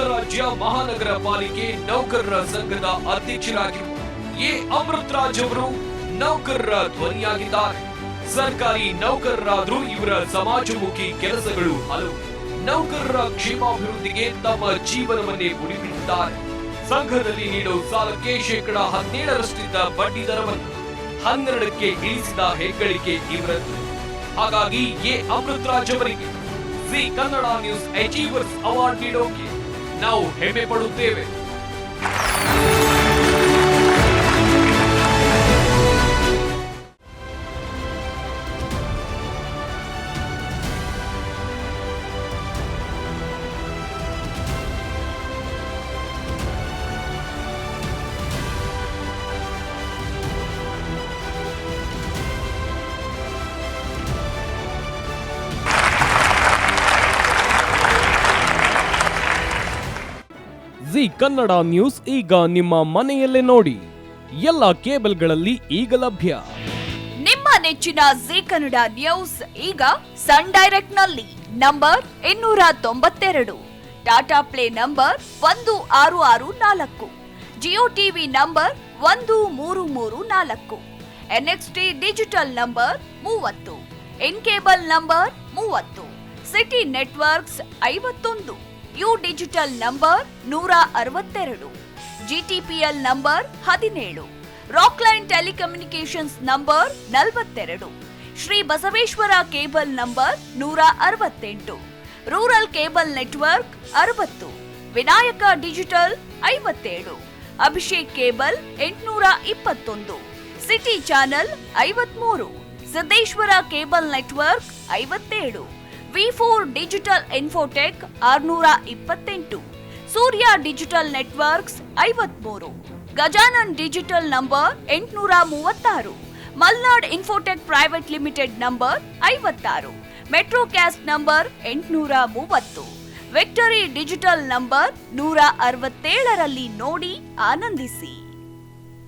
ರಾಜ್ಯ ಮಹಾನಗರ ಪಾಲಿಕೆ ನೌಕರರ ಸಂಘದ ಅಧ್ಯಕ್ಷರಾಗಿರುವ ಎ ಅಮೃತ್ ರಾಜ್ ಅವರು ನೌಕರರ ಧ್ವನಿಯಾಗಿದ್ದಾರೆ. ಸರ್ಕಾರಿ ನೌಕರರಾದ್ರೂ ಇವರ ಸಮಾಜಮುಖಿ ಕೆಲಸಗಳು ಹಲವು. ನೌಕರರ ಕ್ಷೇಮಾಭಿವೃದ್ಧಿಗೆ ತಮ್ಮ ಜೀವನವನ್ನೇ ಮುಡಿಪಿಟ್ಟಿದ್ದಾರೆ. ಸಂಘದಲ್ಲಿ ನೀಡೋ ಸಾಲಕ್ಕೆ 17% ಬಡ್ಡಿ ದರವನ್ನು 12ಕ್ಕೆ ಇಳಿಸಿದ ಹೆಗ್ಗಳಿಕೆ ಇವರದ್ದು. ಹಾಗಾಗಿ ಎ ಅಮೃತ್ ರಾಜ್ ಅವರಿಗೆ Zee Kannada news achievers award ನೀಡೋಕೆ ನಾವು ಹೆಮ್ಮೆ ಪಡುತ್ತೇವೆ. ಜಿ ಕನ್ನಡ ನ್ಯೂಸ್ ಈಗ ನಿಮ್ಮ ಮನೆಯಲ್ಲೇ ನೋಡಿ. ಎಲ್ಲ ಕೇಬಲ್ಗಳಲ್ಲಿ ಈಗ ಲಭ್ಯ. ನಿಮ್ಮ ನೆಚ್ಚಿನ ಜಿ ಕನ್ನಡ ನ್ಯೂಸ್ ಈಗ ಸನ್ ಡೈರೆಕ್ಟ್ ನಲ್ಲಿ number 292, Tata play number 1664, Jio TV number 1334, NXT digital number 30, in cable number 30, city networks 51, U digital number 162, GTPL number 17, Rockline telecommunications number 42, Shri Basaveshwara cable number 168, rural cable network 60, Vinayaka digital 57, Abhishek cable 821, city channel 53, Siddeshwara cable network 57, V4 digital Infotech 628, Surya digital networks 53, Gajanan digital number 836, Malnad Infotech Private Limited number 56, Metrocast number 830, Victory Digital number 167ರಲ್ಲಿ ನೋಡಿ ಆನಂದಿಸಿ.